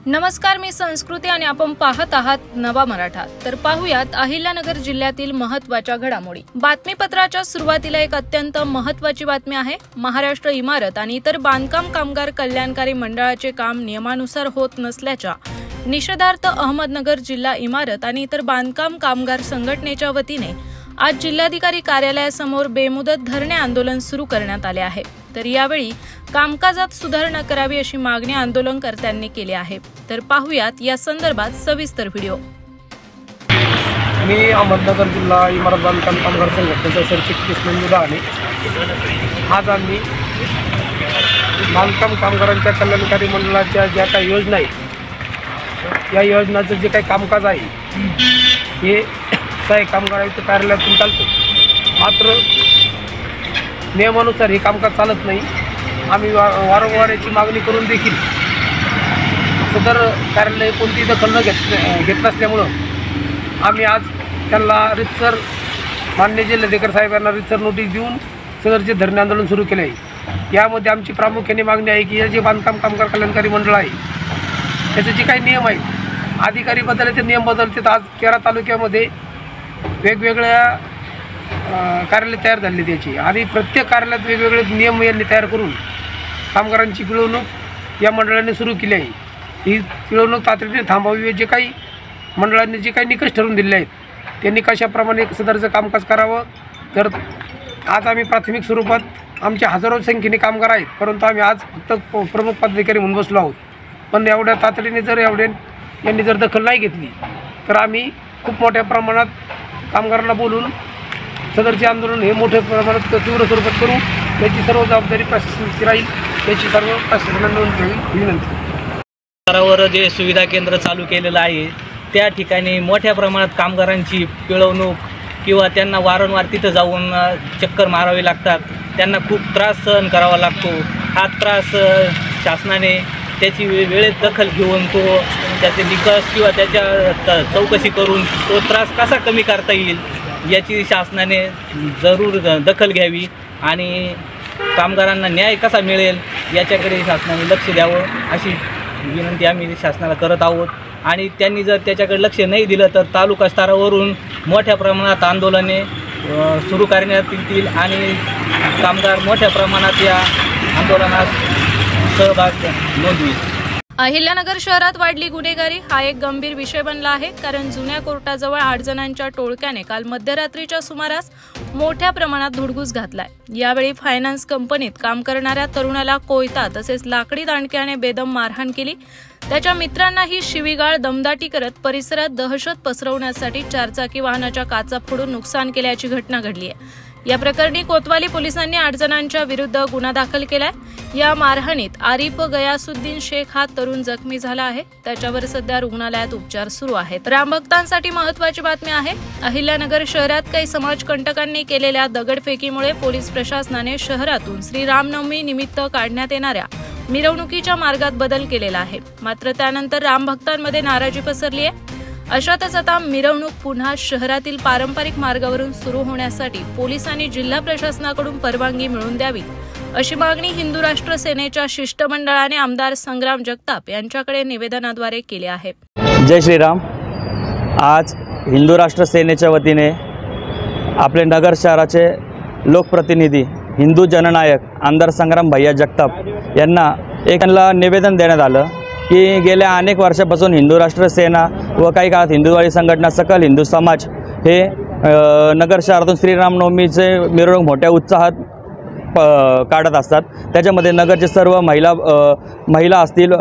नमस्कार, मी संस्कृती आणि आपण पाहत आहात नवा मराठा। तर पाहूयात अहिल्यानगर जिल्ह्यातील महत्त्वाच्या घडामोडी। बातमीपत्राच्या सुरुवातीला एक अत्यंत महत्त्वाची बातमी आहे। महाराष्ट्र इमारत आणि इतर बांधकाम कामगार कल्याणकारी मंडळाचे काम नियमानुसार होत नसल्याच्या निषेधार्थ अहमदनगर जिल्हा इमारत आणि इतर बांधकाम कामगार संघटनेच्या वतीने आज जिल्हाधिकारी कार्यालयासमोर बेमुदत धरणे आंदोलन सुरू करण्यात आले आहे। तर यावेळी कामकाजात सुधारणा करावी अशी मागणी आंदोलनकर्त्यांनी केली आहे। तर पाहूयात या संदर्भात सविस्तर व्हिडिओ। मी अहमदनगर जिल्हा इमारत बांधकाम कामगार संघटनेचा सरचिटणीस मंजूर आहे। आज आम्ही बांधकाम कामगारांच्या कल्याणकारी मंडळाच्या ज्या काही योजना आहेत या योजनाचं जे काही कामकाज आहे हे सहाय्यक कामगार आयुक्त कार्यालयातून चालतो, मात्र नियमानुसार हे कामकाज चालत नाही। आम्ही वारंवार याची मागणी करून देखील सदर कार्यालय कोणती दखल न घेत नसल्यामुळं आम्ही आज त्यांना रितसर मान्य जिल्हाधिकारी साहेबांना रितसर नोटीस देऊन सदरचे धरणे आंदोलन सुरू केले आहे। यामध्ये आमची प्रामुख्याने मागणी आहे की हे जे बांधकाम कामगार कल्याणकारी मंडळ आहे त्याचे जे काही नियम आहेत अधिकारी बदलते, नियम बदलतात। आज 13 तालुक्यामध्ये वेगवेगळ्या कार्यालय तयार झाले त्याची आणि प्रत्येक कार्यालयात वेगवेगळे नियम यांनी तयार करून कामगारांची पिळवणूक या मंडळाने सुरू केली आहे। ही पिळवणूक तातडीने थांबवावी। जे काही मंडळांनी जे काही निकष ठरवून दिले आहेत त्या निकषाप्रमाणे सदरचं कामकाज करावं। तर आज आम्ही प्राथमिक स्वरूपात आमचे हजारो संख्येने कामगार आहेत, परंतु आम्ही आज फक्त प्रमुख पदाधिकारी म्हणून बसलो आहोत। पण एवढ्या तातडीने जर यांनी जर दखल नाही घेतली तर आम्ही खूप मोठ्या प्रमाणात कामगारांना बोलून सदरचे आंदोलन हे मोठ्या प्रमाणात तीव्र स्वरूपात करू। याची सर्व जबाबदारी प्रशासनाची राहील, याची सर्व प्रशासनाला नोंद घ्यावी विनंती। स्तरावर जे सुविधा केंद्र चालू केलेलं आहे त्या ठिकाणी मोठ्या प्रमाणात कामगारांची पिळवणूक किंवा त्यांना वारंवार तिथं जाऊन चक्कर मारावे लागतात, त्यांना खूप त्रास सहन करावा लागतो। हा त्रास शासनाने त्याची वेळेत दखल घेऊन त्याचे निकष किंवा त्याच्या चौकशी करून तो त्रास कसा कमी करता येईल याची शासनाने जरूर दखल घ्यावी आणि कामगारांना न्याय कसा मिळेल याच्याकडे शासनाने लक्ष द्यावं अशी विनंती आम्ही शासनाला करत आहोत। आणि त्यांनी जर त्याच्याकडे लक्ष नाही दिलं तर तालुका स्तरावरून मोठ्या प्रमाणात आंदोलने सुरू करण्यात येतील आणि कामगार मोठ्या प्रमाणात या आंदोलनात सहभाग नोंदवेल। अहिल्यानगर शहरात वाढली गुन्हेगारी हा एक गंभीर विषय बनला आहे, कारण जुन्या कोर्टाजवळ 8 जणांच्या टोळक्याने काल मध्यरात्रीच्या सुमारास मोठ्या प्रमाणात धुडगूस घातलाय। यावेळी फायनान्स कंपनीत काम करणाऱ्या तरुणाला कोयता तसेच लाकडी दांडक्याने बेदम मारहाण केली। त्याच्या मित्रांनाही शिवीगाळ दमदाटी करत परिसरात दहशत पसरवण्यासाठी 4 चाकी वाहनाच्या काचा फोडून नुकसान केल्याची घटना घडली आहे। या प्रकरणी कोतवाली पोलिसांनी 8 जणांच्या विरुद्ध गुन्हा दाखल केलाय। या मारहाणीत आरिफ गयासुद्दीन शेख हा तरुण जखमी झाला आहे, त्याच्यावर सध्या रुग्णालयात उपचार सुरू आहेत। रामभक्तांसाठी महत्त्वाची बातमी आहे। अहिल्यानगर शहरात काही समाजकंटकांनी केलेल्या दगडफेकीमुळे पोलीस प्रशासनाने शहरातून श्रीरामनवमी निमित्त काढण्यात येणाऱ्या मिरवणुकीच्या मार्गात बदल केलेला आहे, मात्र त्यानंतर रामभक्तांमध्ये नाराजी पसरली आहे। अशातच आता मिरवणूक पुन्हा शहरातील पारंपरिक मार्गावरून सुरू होण्यासाठी पोलिसांनी जिल्हा प्रशासनाकडून परवानगी मिळवून द्यावी अशी मागणी हिंदू राष्ट्र सेनेच्या शिष्टमंडळाने आमदार संग्राम जगताप यांच्याकडे निवेदनाद्वारे केली आहे। जय श्रीराम। आज हिंदू राष्ट्र सेनेच्या वतीने आपले नगर शहराचे लोकप्रतिनिधी हिंदू जननायक आमदार संग्राम भैया जगताप यांना त्यांना निवेदन देण्यात आलं की गेल्या अनेक वर्षापासून हिंदू राष्ट्र सेना व काही काळात हिंदुवादी संघटना सकल हिंदू समाज हे नगर शहरातून श्रीरामनवमीचे मिरवणूक मोठ्या उत्साहात काढत असतात। त्याच्यामध्ये नगरचे सर्व महिला असतील,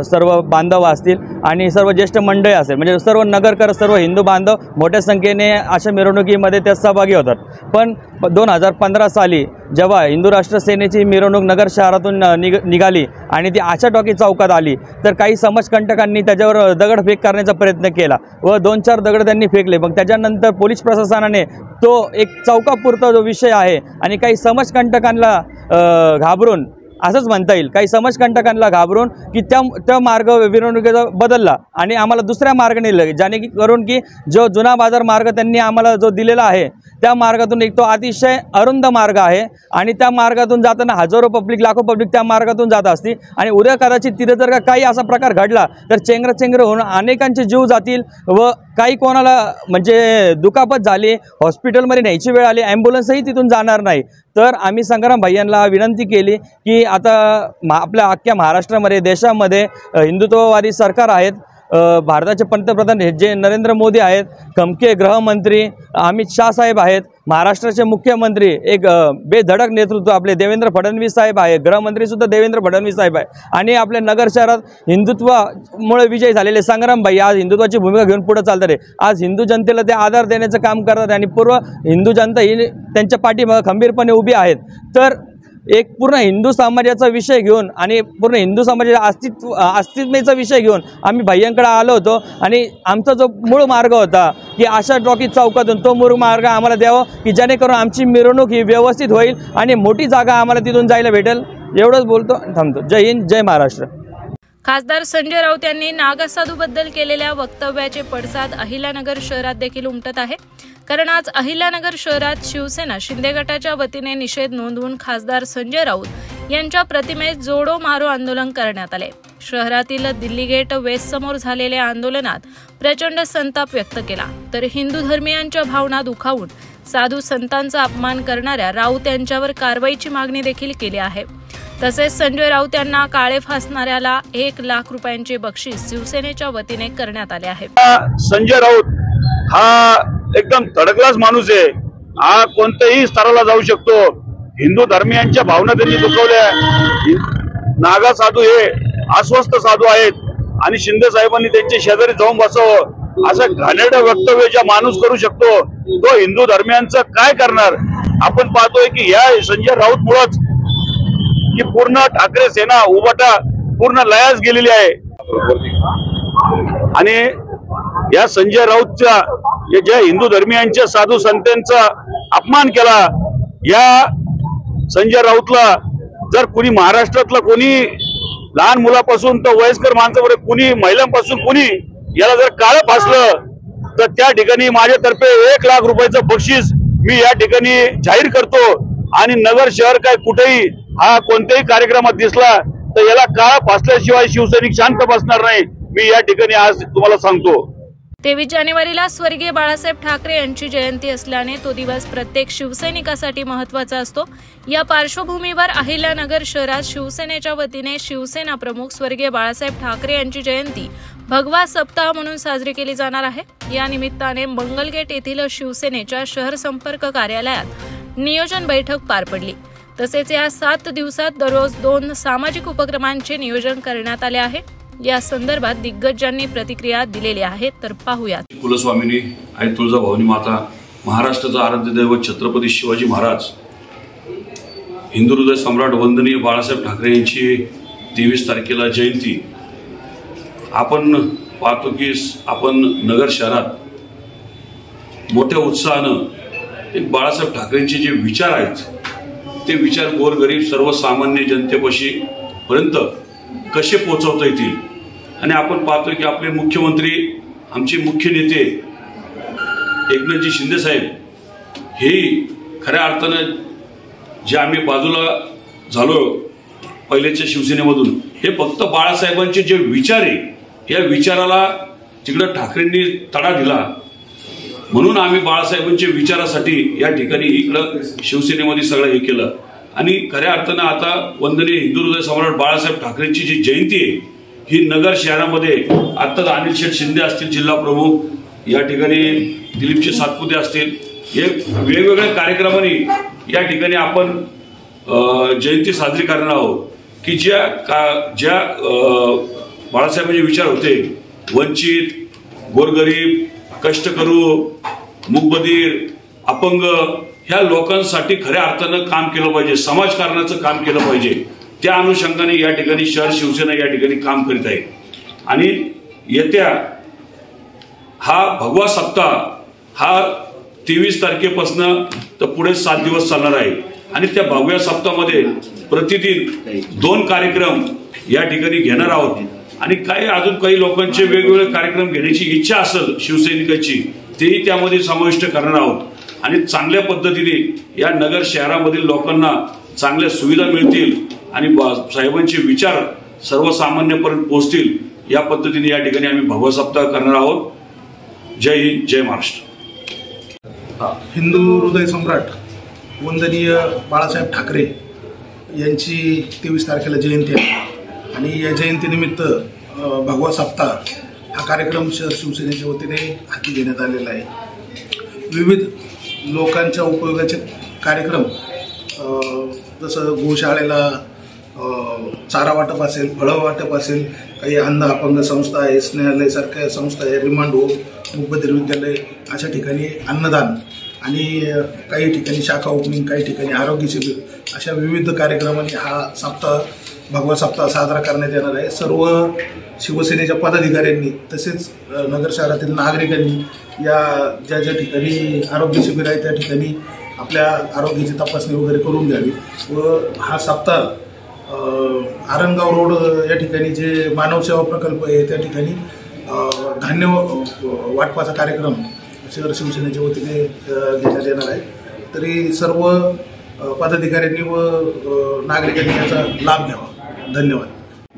सर्व बांधव असतील आणि सर्व ज्येष्ठ मंडळी असेल, म्हणजे सर्व नगरकर सर्व हिंदू बांधव मोठ्या संख्येने अशा मिरवणुकीमध्ये त्या सहभागी होतात। पण 2015 साली जेव्हा हिंदू राष्ट्र सेनेची मिरवणूक नगर शहरातून निघाली आणि ती आशा टॉकी चौकात आली तर काही समाजकंटकांनी त्याच्यावर दगडफेक करण्याचा प्रयत्न केला व 2-4 दगड त्यांनी फेकले। मग त्याच्यानंतर पोलीस प्रशासनाने तो एक चौकापुरता जो विषय आहे आणि काही समाजकंटकांना घाबरून असंच म्हणता येईल। काही समाजकंटकांना घाबरून की त्या मार्ग मिरवणुकीचा बदलला आणि आम्हाला दुसऱ्या मार्गाने नेलं, ज्याने की करून की जो जुना बाजार मार्ग त्यांनी आम्हाला जो दिलेला आहे त्या मार्गातून एक तो अतिशय अरुंद मार्ग आहे आणि त्या मार्गातून जाताना हजारो पब्लिक लाखो पब्लिक त्या मार्गातून जात असते आणि उद्या कदाचित तिथे जर काही असा प्रकार घडला तर चेंगराचेंगरी होऊन अनेकांचे जीव जातील व काही कोणाला म्हणजे दुखापत झाली, हॉस्पिटलमध्ये न्यायची वेळ आली, ॲम्ब्युलन्सही तिथून जाणार नाही। तर आम्ही संग्राम भैयांना विनंती केली की आता आपल्या अख्ख्या महाराष्ट्रामध्ये देशामध्ये हिंदुत्ववादी सरकार आहेत, भारताचे पंतप्रधान जे नरेंद्र मोदी आहेत, खमके गृहमंत्री अमित शाह साहेब आहेत, महाराष्ट्राचे मुख्यमंत्री एक बेधडक नेतृत्व आपले देवेंद्र फडणवीस साहेब आहे, गृहमंत्रीसुद्धा देवेंद्र फडणवीस साहेब आहे आणि आपल्या नगर शहरात हिंदुत्वामुळे विजय झालेले संग्राम भाई आज हिंदुत्वाची भूमिका घेऊन पुढे चालतात आहे। आज हिंदू जनतेला ते आधार देण्याचं काम करतात आणि पूर्व हिंदू जनता ही त्यांच्या पाठीमागे खंबीरपणे उभी आहेत। तर एक पूर्ण हिंदू समाजाचा विषय घेऊन आणि पूर्ण हिंदू समाजाच्या अस्तित्वाचा विषय घेऊन आम्ही भैयांकडे आलो होतो आणि आमचा जो मूळ मार्ग होता की आशा टॉकीज चौकातून तो मूळ मार्ग आम्हाला द्यावा की जेणेकरून आमची मिरवणूक ही व्यवस्थित होईल आणि मोठी जागा आम्हाला तिथून जायला भेटेल। एवढंच बोलतो, थांबतो। जय हिंद, जय महाराष्ट्र। खासदार संजय राऊत यांनी नागसाधूबद्दल केलेल्या वक्तव्याचे पडसाद अहिल्यानगर शहरात देखील उमटत आहे। कारण आज अहिल्यानगर शहरात शिवसेना शिंदे गटाच्या वतीने निषेध नोंदवून खासदार संजय राऊत यांच्या प्रतिमेस जोडो मारो आंदोलन करण्यात आले। शहरातील दिल्ली गेट वेस्ट समोर झालेल्या आंदोलनात प्रचंड संताप व्यक्त केला। तर हिंदू धर्मीयांच्या भावना दुखावून साधू संतांचा अपमान करणाऱ्या राऊत यांच्यावर कारवाईची मागणी देखील केली आहे। तसेच संजय राऊत यांना काळे फासणाऱ्याला 1 लाख रुपयांचे बक्षीस शिवसेनेच्या वतीने करण्यात आले आहे। संजय राऊत हा एकदम थर्ड माणूस आहे, हा कोणत्याही स्तराला जाऊ शकतो। हिंदू धर्मीयांच्या भावना त्यांनी दुखवल्या। नागा साधू हे अस्वस्थ साधू आहेत आणि शिंदे साहेबांनी त्यांच्या शेजारी जाऊन बसावं असं घाणेरडं वक्तव्य ज्या माणूस करू शकतो तो हिंदू धर्मीयांचं काय करणार। आपण पाहतोय की या संजय राऊत मुळेच की पूर्ण ठाकरे सेना उभाटा पूर्ण लयास गेलेली आहे आणि या संजय राऊतच्या ज्या हिंदू धर्मीयांच्या साधू संतांचा अपमान केला, या संजय राऊतला जर कुणी महाराष्ट्रातला कोणी लहान मुलापासून तर वयस्कर माणसापर्यंत कुणी महिलांपासून कुणी याला जर काळं फासलं तर त्या ठिकाणी माझ्यातर्फे 1 लाख रुपयाचं बक्षीस मी या ठिकाणी जाहीर करतो आणि नगर शहर काय कुठेही हा कोणत्याही कार्यक्रमात दिसला तर याला काळं फासल्याशिवाय शिवसैनिक शांत बसणार नाही, मी या ठिकाणी आज तुम्हाला सांगतो। 23 जानेवारीला स्वर्गीय बाळासाहेब ठाकरे यांची जयंती असल्याने तो दिवस प्रत्येक शिवसैनिकासाठी महत्त्वाचा असतो। या पार्श्वभूमीवर अहिल्यानगर शहरात शिवसेनेच्या वतीने शिवसेना प्रमुख स्वर्गीय बाळासाहेब ठाकरे यांची जयंती भगवा सप्ताह म्हणून साजरी केली जाणार आहे। या निमित्ताने मंगलगेट येथील शिवसेनेच्या शहर संपर्क कार्यालयात नियोजन बैठक पार पडली। तसेच या 7 दिवसात दररोज 2 सामाजिक उपक्रमांचे नियोजन करण्यात आले आहे। या संदर्भात दिग्गजांनी प्रतिक्रिया दिलेली आहेत, तर पाहूयात। कुलस्वामिनी आई तुळजाभवानी माता, महाराष्ट्राचा आराध्य दैवत छत्रपती शिवाजी महाराज, हिंदू हृदय सम्राट वंदनीय बाळासाहेब ठाकरे यांची 23 तारखेला जयंती। आपण पाहतो की आपण नगर शहरात मोठ्या उत्साहानं एक बाळासाहेब ठाकरेंचे जे विचार आहेत ते विचार गोरगरीब सर्वसामान्य जनतेपाशी पर्यंत कसे पोहोचवता येतील आणि आपण पाहतोय की आपले मुख्यमंत्री आमचे मुख्य नेते एकनाथजी शिंदे साहेब हे खऱ्या अर्थानं जे आम्ही बाजूला झालो पहिल्याच्या शिवसेनेमधून, हे फक्त बाळासाहेबांचे जे विचार आहे या विचाराला तिकडं ठाकरेंनी तडा दिला म्हणून आम्ही बाळासाहेबांच्या विचारासाठी या ठिकाणी इकडं शिवसेनेमध्ये सगळं हे केलं आणि खऱ्या अर्थानं आता वंदनीय हिंदू हृदय सम्राट बाळासाहेब ठाकरेंची जी जयंती आहे ही नगर शहरामध्ये आत्ताच अनिल शेठ शिंदे असतील जिल्हा प्रमुख, या ठिकाणी दिलीपचे सातपुते असतील, हे वेगवेगळ्या कार्यक्रमांनी या ठिकाणी आपण जयंती साजरी करणार आहोत की ज्या बाळासाहेबांचे विचार होते, वंचित, गोरगरीब, कष्टकरू, मूकबधीर, अपंग ह्या लोकांसाठी खऱ्या अर्थानं काम केलं पाहिजे, समाजकारणाचं काम केलं पाहिजे। त्या अनुषंगाने या ठिकाणी शहर शिवसेना या ठिकाणी काम करीत आहे आणि येत्या हा भगवा सप्ताह हा 23 तारखेपासून तर पुढे 7 दिवस चालणार आहे आणि त्या भगव्या सप्ताहामध्ये प्रतिदिन 2 कार्यक्रम या ठिकाणी घेणार आहोत आणि अजून काही लोकांचे वेगवेगळे कार्यक्रम घेण्याची इच्छा असेल शिवसैनिकाची तेही त्यामध्ये समाविष्ट करणार आहोत आणि चांगल्या पद्धतीने या नगर शहरामधील लोकांना चांगल्या सुविधा मिळतील आणि साहेबांचे विचार सर्वसामान्यांपर्यंत पोहोचतील या पद्धतीने या ठिकाणी आम्ही भगवा सप्ताह करणार आहोत. जय हिंद, जय महाराष्ट्र. हिंदू हृदय सम्राट वंदनीय बाळासाहेब ठाकरे यांची 23 तारखेला जयंती आहे आणि या जयंतीनिमित्त भगवा सप्ताह हा कार्यक्रम शहर शिवसेनेच्या वतीने हाती घेण्यात आलेला आहे. विविध लोकांच्या उपयोगाचे कार्यक्रम जसं गोशाळेला चारा वाटप असेल, फळं वाटप असेल, काही अंध अपंग संस्था आहे, स्नेहालयासारख्या संस्था आहे, रिमांड होम, मूकबधीर विद्यालय अशा ठिकाणी अन्नदान आणि काही ठिकाणी शाखा ओपनिंग, काही ठिकाणी आरोग्य शिबिर अशा विविध कार्यक्रमांनी हा सप्ताह भगवा सप्ताह साजरा करण्यात येणार आहे. सर्व शिवसेनेच्या पदाधिकाऱ्यांनी तसेच नगर शहरातील नागरिकांनी या ज्या ज्या ठिकाणी आरोग्य शिबिर आहे त्या ठिकाणी आपल्या आरोग्याची तपासणी वगैरे करून घ्यावी व हा सप्ताह आरणगाव रोड या ठिकाणी जे मानव सेवा प्रकल्प आहे त्या ठिकाणी धान्य वाटपाचा कार्यक्रम शहर शिवसेनेच्या वतीने घेण्यात येणार आहे. तरी सर्व पदाधिकाऱ्यांनी व नागरिकांनी याचा लाभ घ्यावा. धन्यवाद.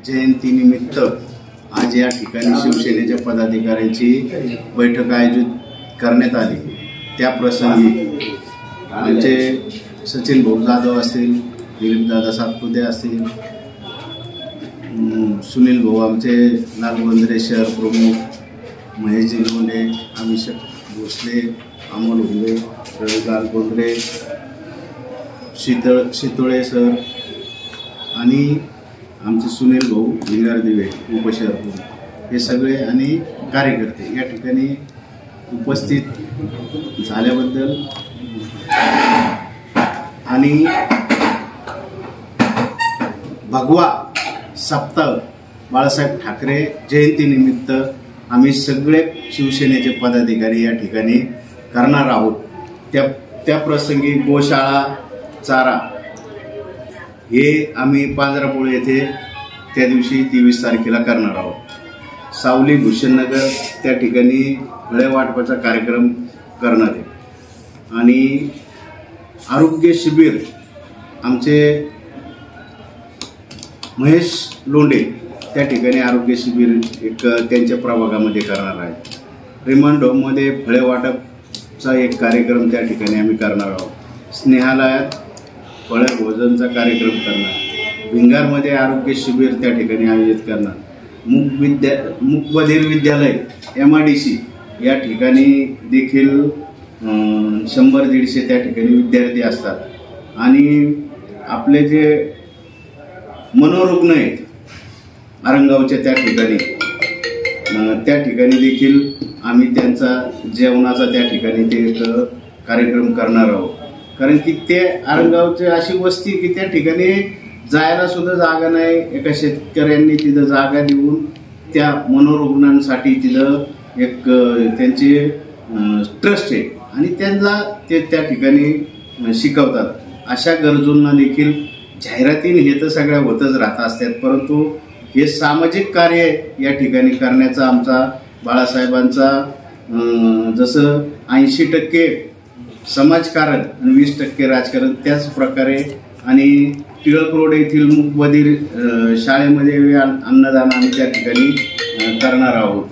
जयंतीनिमित्त आज या ठिकाणी शिवसेनेच्या पदाधिकाऱ्यांची बैठक आयोजित करण्यात आली. त्या प्रसंगी आमचे सचिन भाऊ जाधव असतील, दिलीपदादा सातपुते असतील, सुनील भाऊ आमचे नागबंदरे शहर प्रमुख, महेशजी लोंढे, अभिषेक भोसले, अमोल हुंबे, रविकांत गोंद्रे, शितोळे सर आणि आमचे सुनील भाऊ भिंगार दिवे उपशहर प्रमुख हे सगळे आणि कार्यकर्ते या ठिकाणी उपस्थित झाल्याबद्दल आणि भगवा सप्ताह बाळासाहेब ठाकरे जयंतीनिमित्त आम्ही सगळे शिवसेनेचे पदाधिकारी या ठिकाणी करणार आहोत. त्या प्रसंगी गोशाळा चारा हे आम्ही पांजरापोळ येथे त्या दिवशी 23 तारखेला करणार आहोत. सावली भूषणनगर त्या ठिकाणी फळे वाटपाचा कार्यक्रम करणार आहे आणि आरोग्य शिबिर आमचे महेश लोंढे त्या ठिकाणी आरोग्य शिबिर एक त्यांच्या प्रभागामध्ये करणार आहे. रिमांड होममध्ये फळे वाटपचा एक कार्यक्रम त्या ठिकाणी आम्ही करणार आहोत. स्नेहालयात फळे भोजनचा कार्यक्रम करणार. भिंगारमध्ये आरोग्य शिबिर त्या ठिकाणी आयोजित करणार. मूकबधीर विद्यालय MIDC या ठिकाणी देखील 100-150 त्या ठिकाणी विद्यार्थी असतात आणि आपले जे मनोरुग्ण आहेत आरणगावच्या त्या ठिकाणी देखील आम्ही त्यांचा जेवणाचा त्या ठिकाणी ते एक कार्यक्रम करणार आहोत. कारण की ते आरणगावची अशी वस्ती की त्या ठिकाणी जायला सुद्धा जागा नाही. एका शेतकऱ्यांनी तिथं जागा देऊन त्या मनोरुग्णांसाठी तिथं एक त्यांचे ट्रस्ट आहे आणि त्यांना ते त्या ठिकाणी शिकवतात. अशा गरजूंना देखील जाहिरातीने हे तर सगळ्या होतच राहत असतात, परंतु हे सामाजिक कार्य या ठिकाणी करण्याचा आमचा बाळासाहेबांचा जसं 80% समाजकारण आणि 20% राजकारण त्याच प्रकारे आणि टिळक रोड येथील मूकबधीर शाळेमध्ये अन्नदान आम्ही त्या ठिकाणी करणार आहोत.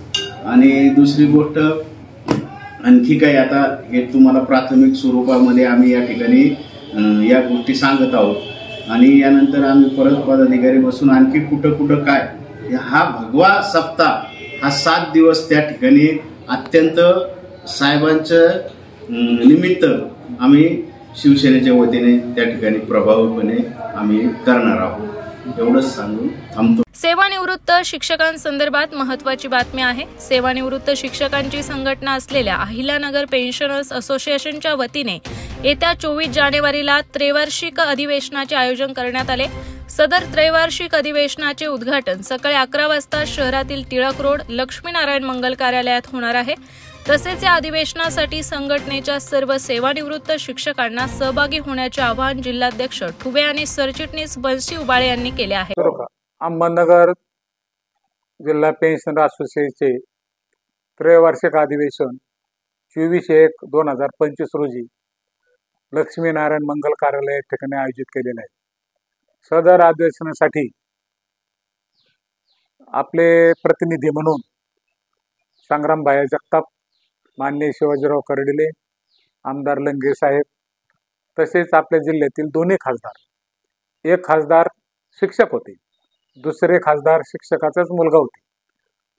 आणि दुसरी गोष्ट आणखी काही आता हे तुम्हाला प्राथमिक स्वरूपामध्ये आम्ही या ठिकाणी या गोष्टी सांगत आहोत आणि यानंतर आम्ही परत पदाधिकारी बसून आणखी कुठं काय हा भगवा सप्ताह हा 7 दिवस त्या ठिकाणी अत्यंत साहेबांचं निमित्त आम्ही शिवसेनेच्या वतीने त्या ठिकाणी प्रभावीपणे आम्ही करणार आहोत. एवढंच सांगून थांबतो. सेवानिवृत्त शिक्षकांसंदर्भात महत्त्वाची बातमी आहे. सेवानिवृत्त शिक्षकांची संघटना असलेल्या अहिल्यानगर पेन्शनर्स असोसिएशनच्या वतीने येत्या 24 जानेवारीला त्रैवार्षिक अधिवेशनाचे आयोजन करण्यात आले. सदर त्रैवार्षिक अधिवेशनाचे उद्घाटन सकाळी 11 वाजता शहरातील टिळक रोड लक्ष्मीनारायण मंगल कार्यालयात होणार आहे. तसेच या अधिवेशनासाठी संघटनेच्या सर्व सेवानिवृत्त शिक्षकांना सहभागी होण्याचे आवाहन जिल्हाध्यक्ष ठुबे आणि सरचिटणीस बंशी उबाळे यांनी केले आहे. अहमदनगर जिल्हा पेन्शन असोसिएशनचे त्रैवार्षिक अधिवेशन 24/1/2025 रोजी लक्ष्मीनारायण मंगल कार्यालय या ठिकाणी आयोजित केलेले आहे. सदर अधिवेशनासाठी आपले प्रतिनिधी म्हणून संग्राम भाया जगताप, माननीय शिवाजीराव कर्डिले, आमदार लंगे साहेब, तसेच आपल्या जिल्ह्यातील दोन्ही खासदार, एक खासदार शिक्षक होते, दुसरे खासदार शिक्षकाचाच मुलगा होते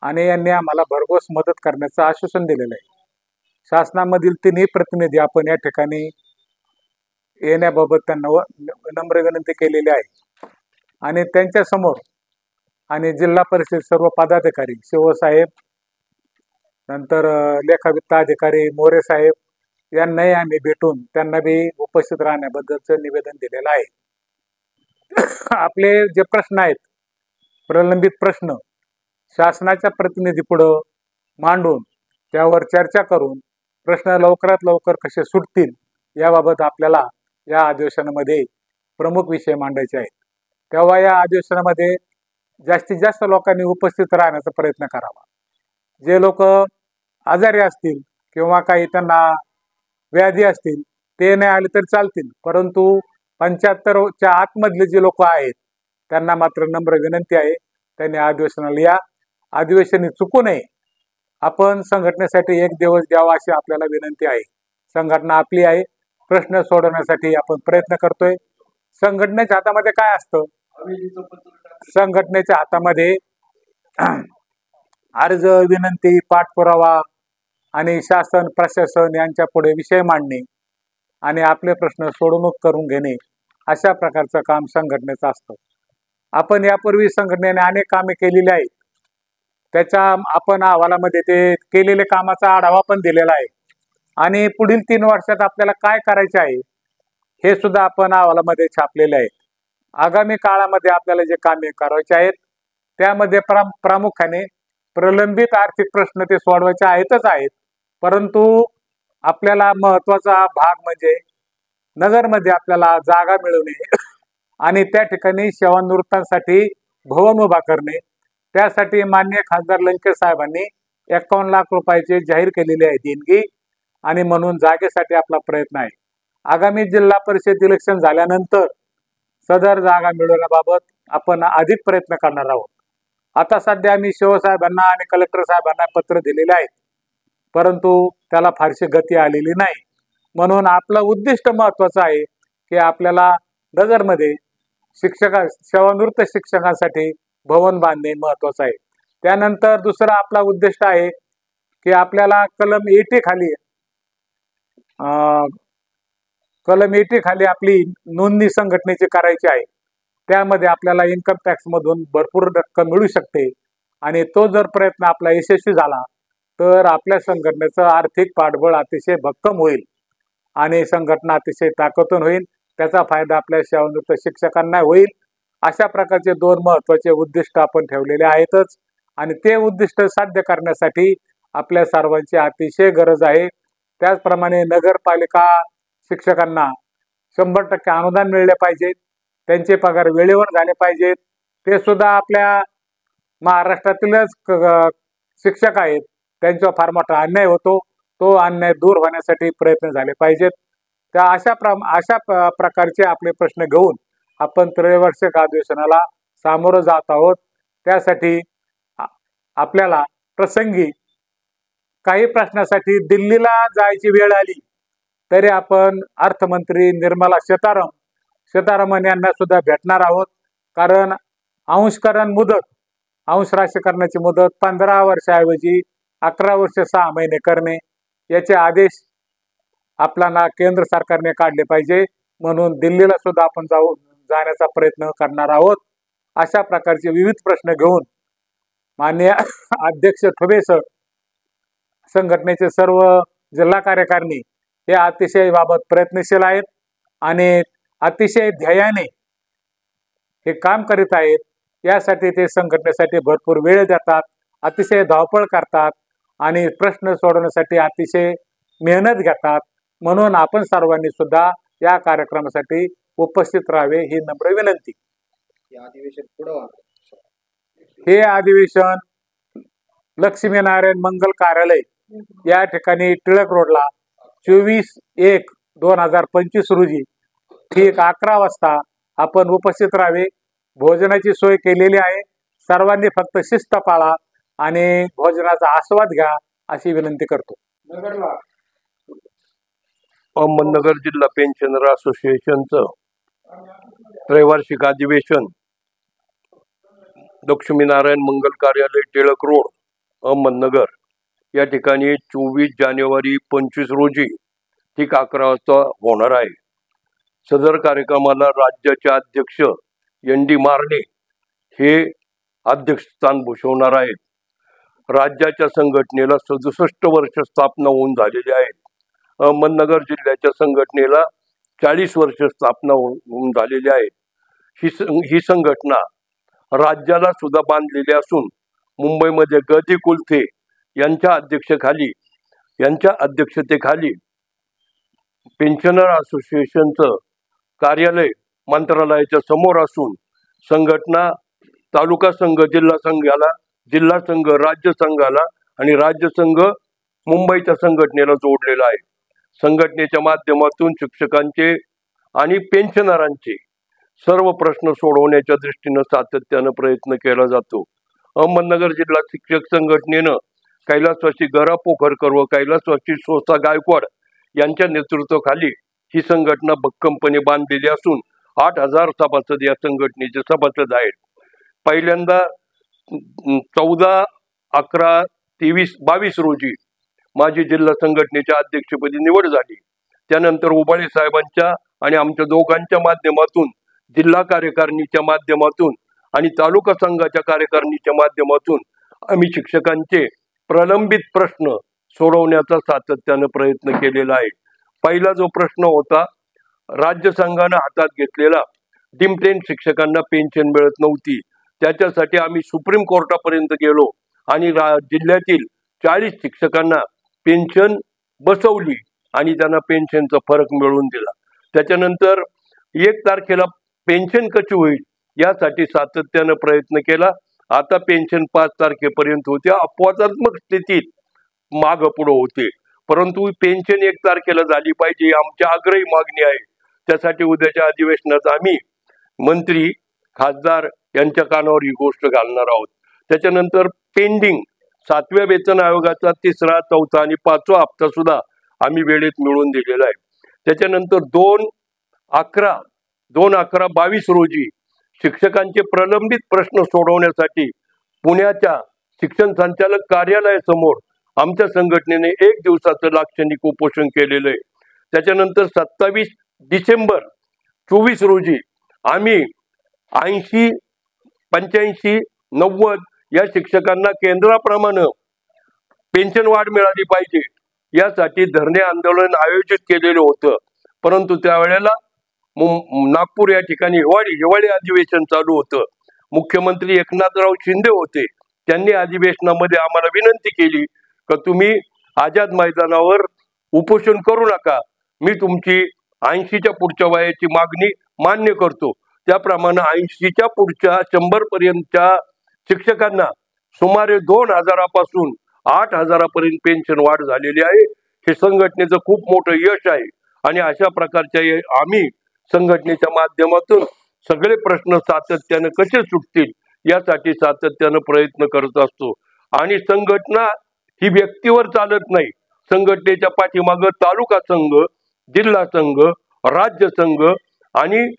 आणि यांनी आम्हाला भरघोस मदत करण्याचं आश्वासन दिलेलं आहे. शासनामधील तिन्ही प्रतिनिधी आपण या ठिकाणी येण्याबाबत त्यांना नम्र विनंती केलेली आहे आणि त्यांच्यासमोर आणि जिल्हा परिषद सर्व पदाधिकारी, शिवसाहेब, नंतर लेखावित्त अधिकारी मोरे साहेब यांनाही आम्ही भेटून त्यांना बी उपस्थित राहण्याबद्दलचं निवेदन दिलेलं आहे. आपले जे प्रश्न आहेत, प्रलंबित प्रश्न शासनाच्या प्रतिनिधीपुढं मांडून त्यावर चर्चा करून प्रश्न लवकरात लवकर कसे सुटतील याबाबत आपल्याला या अधिवेशनामध्ये प्रमुख विषय मांडायचे आहेत. तेव्हा या अधिवेशनामध्ये जास्तीत जास्त लोकांनी उपस्थित राहण्याचा प्रयत्न करावा. जे लोक आजारी असतील किंवा काही त्यांना व्याधी असतील ते नाही आले तर चालतील, परंतु 75च्या आतमधले जे लोक आहेत त्यांना मात्र नम्र विनंती आहे, त्यांनी अधिवेशनाला या. अधिवेशन चुकू नये. आपण संघटनेसाठी एक दिवस द्यावा अशी आपल्याला विनंती आहे. संघटना आपली आहे, प्रश्न सोडवण्यासाठी आपण प्रयत्न करतोय. संघटनेच्या हातामध्ये काय असतं? संघटनेच्या हातामध्ये अर्ज, विनंती, पाठपुरावा आणि शासन प्रशासन यांच्या पुढे विषय मांडणे आणि आपले प्रश्न सोडवणूक करून घेणे अशा प्रकारचं काम संघटनेचं असतं. आपण यापूर्वी संघटनेने अनेक कामे केलेली आहेत. त्याच्या आपण अहवालामध्ये ते केलेले कामाचा आढावा पण दिलेला आहे आणि पुढील 3 वर्षात आपल्याला काय करायचे आहे हे सुद्धा आपण अहवालामध्ये छापलेले आहे. आगामी काळामध्ये आपल्याला जे कामे करायचे आहेत त्यामध्ये प्रामुख्याने प्रलंबित आर्थिक प्रश्न ते सोडवायचे आहेतच आहेत, परंतु आपल्याला महत्त्वाचा भाग म्हणजे नगरमध्ये आपल्याला जागा मिळवणे आणि त्या ठिकाणी सेवानिवृत्तांसाठी भवन उभा करणे. त्यासाठी माननीय खासदार लंके साहेबांनी 51 लाख रुपयाचे जाहीर केलेले आहे देणगी आणि म्हणून जागेसाठी आपला प्रयत्न आहे. आगामी जिल्हा परिषद इलेक्शन झाल्यानंतर सदर जागा मिळवण्याबाबत आपण अधिक प्रयत्न करणार आहोत. आता सध्या आम्ही शिवसाहेबांना आणि कलेक्टर साहेबांना पत्र दिलेले आहेत, परंतु त्याला फारशी गती आलेली नाही. म्हणून आपलं उद्दिष्ट महत्त्वाचं आहे की आपल्याला नगरमध्ये सेवानिवृत्त शिक्षकांसाठी भवन बांधणे महत्त्वाचं आहे. त्यानंतर दुसरा आपला उद्दिष्ट आहे की आपल्याला कलम 80 खाली आपली नोंदणी संघटनेची करायची आहे. त्यामध्ये आपल्याला इन्कम टॅक्समधून भरपूर रक्कम मिळू शकते आणि तो जर प्रयत्न आपला यशस्वी झाला तर आपल्या संघटनेचं आर्थिक पाठबळ अतिशय भक्कम होईल आणि संघटना अतिशय ताकदवान होईल. त्याचा फायदा आपल्या सेवानिवृत्त शिक्षकांना होईल. अशा प्रकारचे 2 महत्त्वाचे उद्दिष्ट आपण ठेवलेले आहेतच आणि ते उद्दिष्ट साध्य करण्यासाठी आपल्या सर्वांची अतिशय गरज आहे. त्याचप्रमाणे नगरपालिका शिक्षकांना 100% अनुदान मिळले पाहिजे, त्यांचे पगार वेळेवर झाले पाहिजेत. ते सुद्धा आपल्या महाराष्ट्रातीलच शिक्षक आहेत, त्यांच्यावर फार मोठा अन्याय होतो. तो अन्याय दूर होण्यासाठी प्रयत्न झाले पाहिजेत. त्या अशा प्रकारचे आपले प्रश्न घेऊन आपण त्रैवार्षिक अधिवेशनाला सामोरं जात आहोत. त्यासाठी आपल्याला प्रसंगी काही प्रश्नासाठी दिल्लीला जायची वेळ आली तरी आपण अर्थमंत्री निर्मला सीतारामन यांना सुद्धा भेटणार आहोत. कारण अंश राशीकरणाची मुदत 15 वर्षाऐवजी 11 वर्ष 6 महिने करणे याचे आदेश आपल्याला केंद्र सरकारने काढले पाहिजे. म्हणून दिल्लीला सुद्धा आपण जाण्याचा प्रयत्न करणार आहोत. अशा प्रकारचे विविध प्रश्न घेऊन माननीय अध्यक्ष ठुबे सर, संघटनेचे सर्व जिल्हा कार्यकारिणी हे अतिशय बाबत प्रयत्नशील आहेत आणि अतिशय ध्येयाने हे काम करीत आहेत. यासाठी ते संघटनेसाठी भरपूर वेळ देतात, अतिशय धावपळ करतात आणि प्रश्न सोडवण्यासाठी अतिशय मेहनत घेतात. म्हणून आपण सर्वांनी सुद्धा या कार्यक्रमासाठी उपस्थित राहावे ही नम्र विनंती. हे अधिवेशन लक्ष्मीनारायण मंगल कार्यालय या ठिकाणी टिळक रोडला 24/1/2025 रोजी ठीक 11 वाजता आपण उपस्थित राहावे. भोजनाची सोय केलेली आहे. सर्वांनी फक्त शिस्त पाळा आणि भोजनाचा आस्वाद घ्या अशी विनंती करतो. अहमदनगर जिल्हा पेन्शनर असोसिएशनचं त्रैवार्षिक अधिवेशन लक्ष्मीनारायण मंगल कार्यालय टिळक रोड अहमदनगर या ठिकाणी 24 जानेवारी 25 रोजी ठीक 11 वाजता होणार आहे. सदर कार्यक्रमाला राज्याचे अध्यक्ष ND मारणे हे अध्यक्षस्थान भूषवणार आहेत. राज्याच्या संघटनेला 67 वर्ष स्थापना होऊन झालेली आहेत. अहमदनगर जिल्ह्याच्या संघटनेला 40 वर्ष स्थापना होऊन झालेली आहे. ही संघटना राज्याला सुद्धा बांधलेली असून मुंबईमध्ये गदी कुलथे यांच्या अध्यक्षतेखाली पेन्शनर असोसिएशनचं कार्यालय मंत्रालयाच्या समोर असून संघटना तालुका संघ, जिल्हा संघाला, जिल्हा संघ राज्य संघाला आणि राज्य संघ मुंबईच्या संघटनेला जोडलेला आहे. संघटनेच्या माध्यमातून शिक्षकांचे आणि पेन्शनरांचे सर्व प्रश्न सोडवण्याच्या दृष्टीनं सातत्यानं प्रयत्न केला जातो. अहमदनगर जिल्हा शिक्षक संघटनेनं कैलासवासी गरा पोखरकर व कैलासवासी सोसा गायकवाड यांच्या नेतृत्वाखाली ही संघटना भक्कमपणे बांधलेली असून 8000 सभासद या संघटनेचे सभासद आहेत. पहिल्यांदा 14/11/22 रोजी माझी जिल्हा संघटनेच्या अध्यक्षपदी निवड झाली. त्यानंतर उबाळे साहेबांच्या आणि आमच्या दोघांच्या माध्यमातून, जिल्हा कार्यकारिणीच्या माध्यमातून आणि तालुका संघाच्या कार्यकारिणीच्या माध्यमातून आम्ही शिक्षकांचे प्रलंबित प्रश्न सोडवण्याचा सातत्यानं प्रयत्न केलेला आहे. पहिला जो प्रश्न होता, राज्य संघानं हातात घेतलेला डिमटेन शिक्षकांना पेन्शन मिळत नव्हती, त्याच्यासाठी आम्ही सुप्रीम कोर्टापर्यंत गेलो आणि जिल्ह्यातील 40 शिक्षकांना पेन्शन बसवली आणि त्यांना पेन्शनचा फरक मिळवून दिला. त्याच्यानंतर 1 तारखेला पेन्शन कशी होईल यासाठी सातत्यानं प्रयत्न केला. आता पेन्शन 5 तारखेपर्यंत होते. अपवादात्मक स्थितीत माग पुढे होते, परंतु पेन्शन 1 तारखेला झाली पाहिजे ही आमची आग्रही मागणी आहे. त्यासाठी उद्याच्या अधिवेशनात आम्ही मंत्री, खासदार यांच्या कानावर ही गोष्ट घालणार आहोत. त्याच्यानंतर पेंडिंग 7व्या वेतन आयोगाचा 3रा, 4था आणि 5वा हप्ता सुद्धा आम्ही वेळेत मिळवून दिलेला आहे. त्याच्यानंतर 2/11/22 रोजी शिक्षकांचे प्रलंबित प्रश्न सोडवण्यासाठी पुण्याच्या शिक्षण संचालक कार्यालयासमोर आमच्या संघटनेने 1 दिवसाचं लाक्षणिक उपोषण केलेलं आहे. त्याच्यानंतर 27 डिसेंबर 24 रोजी आम्ही 80, 85, 90 या शिक्षकांना केंद्राप्रमाणे पेन्शन वाढ मिळाली पाहिजे यासाठी धरणे आंदोलन आयोजित केलेलं होतं. परंतु त्यावेळेला नागपूर या ठिकाणी हिवाळी अधिवेशन चालू होतं. मुख्यमंत्री एकनाथराव शिंदे होते. त्यांनी अधिवेशनामध्ये आम्हाला विनंती केली की तुम्ही आझाद मैदानावर उपोषण करू नका, मी तुमची 80च्या पुढच्या वयाची मागणी मान्य करतो. त्याप्रमाणे 80च्या पुढच्या 100 पर्यंतच्या शिक्षकांना सुमारे 2000 पासून 8000 पर्यंत पेन्शन वाढ झालेली आहे. हे संघटनेचं खूप मोठं यश आहे आणि अशा प्रकारच्या आम्ही संघटनेच्या माध्यमातून सगळे प्रश्न सातत्यानं कसे सुटतील यासाठी सातत्यानं प्रयत्न करत असतो. आणि संघटना ही व्यक्तीवर चालत नाही. संघटनेच्या पाठीमागं तालुका संघ, जिल्हा संघ, राज्य संघ आणि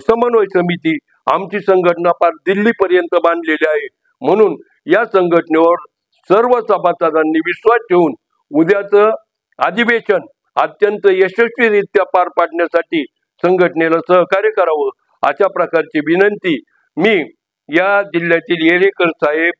समन्वय समिती, आमची संघटना फार दिल्लीपर्यंत बांधलेली आहे. म्हणून या संघटनेवर सर्व सभासदांनी विश्वास ठेवून उद्याचं अधिवेशन अत्यंत यशस्वीरित्या पार पाडण्यासाठी संघटनेला सहकार्य करावं अशा प्रकारची विनंती मी या जिल्ह्यातील येळेकर साहेब,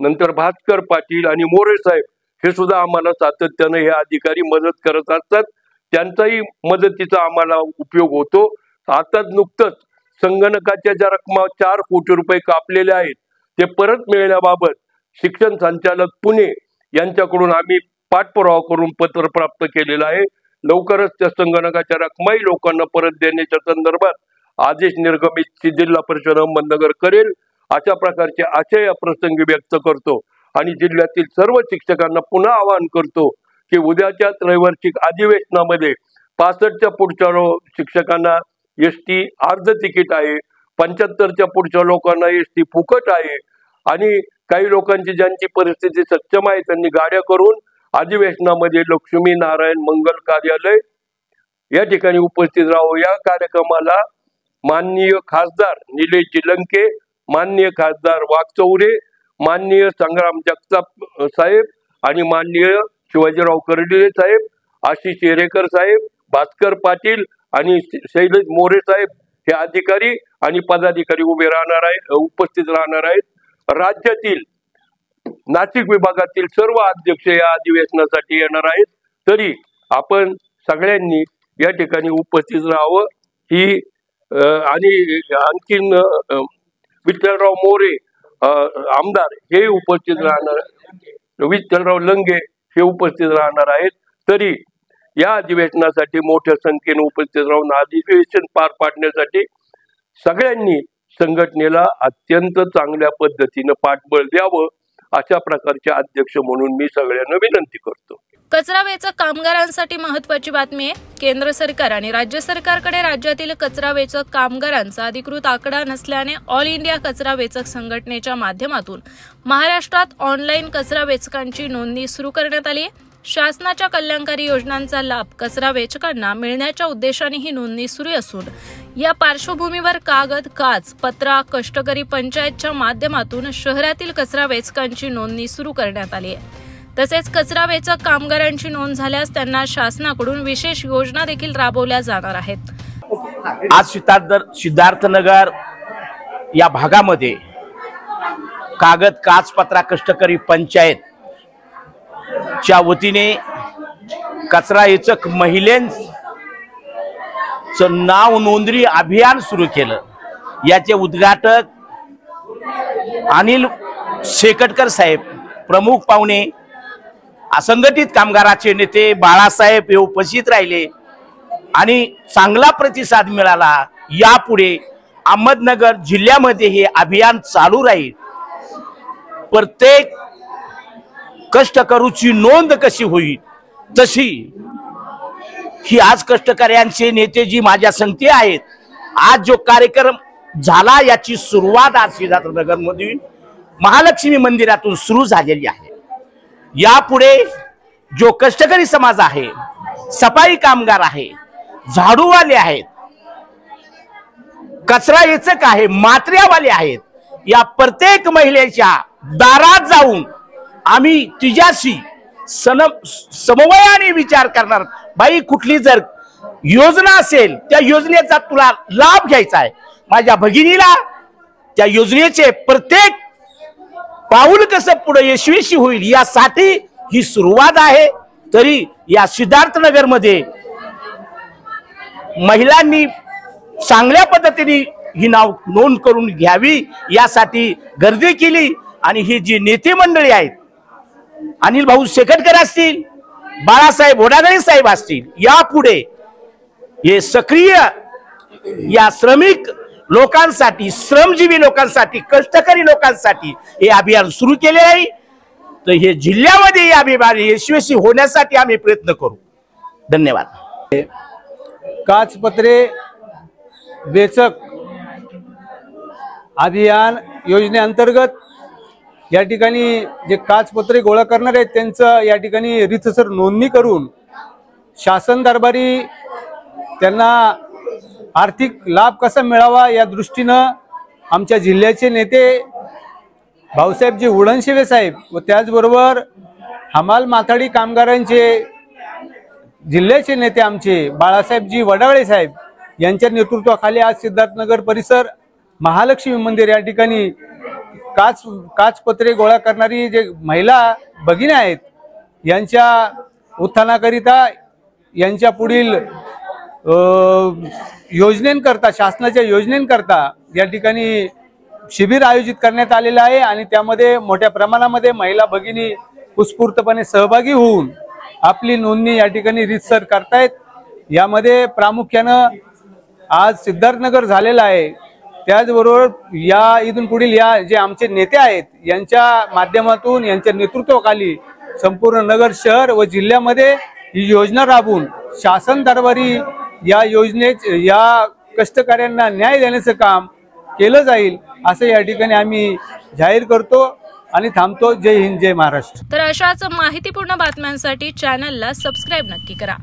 नंतर भास्कर पाटील आणि मोरे साहेब हे सुद्धा आम्हाला सातत्यानं हे अधिकारी मदत करत असतात. त्यांचाही मदतीचा आम्हाला उपयोग होतो. आताच नुकतंच संगणकाच्या ज्या रकमा 4 कोटी रुपये कापलेले आहेत ते परत मिळण्याबाबत शिक्षण संचालक पुणे यांच्याकडून आम्ही पाठपुरावा करून पत्र प्राप्त केलेलं आहे. लवकरच त्या संगणकाच्या रकमाही लोकांना परत देण्याच्या संदर्भात आदेश निर्गमित जिल्हा परिषद अहमदनगर करेल, अशा प्रकारचे आशय या प्रसंगी व्यक्त करतो. आणि जिल्ह्यातील सर्व शिक्षकांना पुन्हा आवाहन करतो की उद्याच्या त्रैवार्षिक अधिवेशनामध्ये 65च्या पुढच्या शिक्षकांना एसटी अर्ध तिकीट आहे, 75च्या पुढच्या लोकांना एसटी फुकट आहे आणि काही लोकांची ज्यांची परिस्थिती सक्षम आहे त्यांनी गाड्या करून अधिवेशनामध्ये लक्ष्मी नारायण मंगल कार्यालय या ठिकाणी उपस्थित राहावं. या कार्यक्रमाला माननीय खासदार निलेश लंके, माननीय खासदार वाघचौरे, माननीय संग्राम जगताप साहेब आणि माननीय शिवाजीराव कर्डिले साहेब, आशिष येरेकर साहेब, भास्कर पाटील आणि शैलेश मोरे साहेब हे अधिकारी आणि पदाधिकारी उपस्थित राहणार आहेत. राज्यातील नाशिक विभागातील सर्व अध्यक्ष या अधिवेशनासाठी येणार आहेत. तरी आपण सगळ्यांनी या ठिकाणी उपस्थित राहावं ही आणि आणखीन विठ्ठलराव मोरे आमदार हे उपस्थित राहणार, विठ्ठलराव लंगे हे उपस्थित राहणार आहेत. तरी या अधिवेशनासाठी मोठ्या संख्येने उपस्थित राहून अधिवेशन पार पाडण्यासाठी सगळ्यांनी संघटनेला अत्यंत चांगल्या पद्धतीने पाठबळ द्यावं, अशा प्रकारचे अध्यक्ष म्हणून मी सगळ्यांना विनंती करतो. कचरा वेचक कामगारांसाठी महत्त्वाची बातमी आहे. केंद्र सरकार आणि राज्य सरकारकडे राज्यातील कचरा वेचक कामगारांचा अधिकृत आकडा नसल्याने ऑल इंडिया कचरा वेचक संघटनेच्या माध्यमातून महाराष्ट्रात ऑनलाईन कचरा वेचकांची नोंदणी सुरू करण्यात आली आहे. शासनाच्या कल्याणकारी योजनांचा लाभ कचरा वेचकांना मिळण्याच्या उद्देशाने ही नोंदणी सुरू असून या पार्श्वभूमीवर कागद, काच, पत्रा, कष्टकरी पंचायतच्या माध्यमातून शहरातील कचरा वेचकांची नोंदणी सुरू करण्यात आली आहे. तसेच कचरा वेचक कामगारांची नोंद झाल्यास त्यांना शासनाकडून विशेष योजना देखील राबवल्या जाणार आहेत. आज सिद्धार्थनगर या भागामध्ये कागद, काच, पत्रा, कष्टकरी पंचायत च्या वतीने कचरा वेचक महिलांचं नाव नोंदणी अभियान सुरू केलं. याचे उद्घाटक अनिल शेकटकर साहेब, प्रमुख पाहुणे असंघटित कामगाराचे नेते बाळासाहेब हे उपस्थित राहिले आणि चांगला प्रतिसाद मिळाला. यापुढे अहमदनगर जिल्ह्यामध्ये हे अभियान चालू राहील. प्रत्येक कष्टकरूची नोंद कशी होईल तशी ही आज कष्टकऱ्यांचे नेते जी माझ्या संगती आहेत, आज जो कार्यक्रम झाला याची सुरुवात आज सिद्धार्थनगर मधील महालक्ष्मी मंदिरातून सुरू झालेली आहे. यापुढे जो कष्टकरी समाज आहे, सफाई कामगार आहे, झाडूवाले आहेत, कचरा वेचक आहे, मात्र्यावाले आहेत, या प्रत्येक महिलेच्या दारात जाऊन आम्ही तिच्याशी समन्वयाने विचार करणार. बाई, कुठली जर योजना असेल त्या योजनेचा तुला लाभ घ्यायचा आहे, माझ्या भगिनीला त्या योजनेचे प्रत्येक पाऊल कसं पुढे यशस्वी होईल यासाठी ही सुरुवात आहे. तरी या सिद्धार्थनगर मध्ये महिलांनी चांगल्या पद्धतीने ही नाव नोंद करून घ्यावी यासाठी गर्दी केली. आणि ही जी नेते मंडळी आहेत, अनिल भाऊ शेकटकर असतील, बाळासाहेब ओडागळे साहेब असतील, यापुढे हे सक्रिय या श्रमिक लोकांसाठी, श्रमजीवी लोकांसाठी, कष्टकरी लोकांसाठी हे अभियान सुरू केले आहे. तर हे जिल्ह्यामध्ये हे अभियान यशस्वी होण्यासाठी आम्ही प्रयत्न करू. धन्यवाद. काचपत्रे वेचक अभियान योजनेअंतर्गत या ठिकाणी जे काचपत्रे गोळा करणार आहेत त्यांचं या ठिकाणी रीतसर नोंदणी करून शासन दरबारी त्यांना आर्थिक लाभ कसा मिळावा या दृष्टीनं आमच्या जिल्ह्याचे नेते भाऊसाहेबजी उडणशिवे साहेब व त्याचबरोबर हमाल माथाडी कामगारांचे जिल्ह्याचे नेते आमचे बाळासाहेबजी वडावळे साहेब यांच्या नेतृत्वाखाली आज सिद्धार्थनगर परिसर महालक्ष्मी मंदिर या ठिकाणी काचपत्रे गोळा करणारी जे महिला भगिनी आहेत यांच्या उत्थानाकरिता, यांच्या पुढील योजनेकरता, शासनाच्या योजनेकरता या ठिकाणी शिबिर आयोजित करण्यात आलेलं आहे. आणि त्यामध्ये मोठ्या प्रमाणामध्ये महिला भगिनी उत्स्फूर्तपणे सहभागी होऊन आपली नोंदणी या ठिकाणी रीतसर करतायत। यामध्ये प्रामुख्यानं आज सिद्धार्थनगर झालेला आहे, त्याचबरोबर या इथून पुढील या जे आमचे नेते आहेत यांच्या माध्यमातून यांच्या नेतृत्वाखाली संपूर्ण नगर शहर व जिल्ह्यामध्ये ही योजना राबवून शासन दरबारी या या कष्टकऱ्यांना न्याय देण्याचं काम केलं जाईल असं या ठिकाणी आम्ही जाहीर करतो आणि थांबतो। जय हिंद, जय महाराष्ट्र। तर अशाच माहितीपूर्ण बातम्यांसाठी चॅनलला सबस्क्राईब नक्की करा।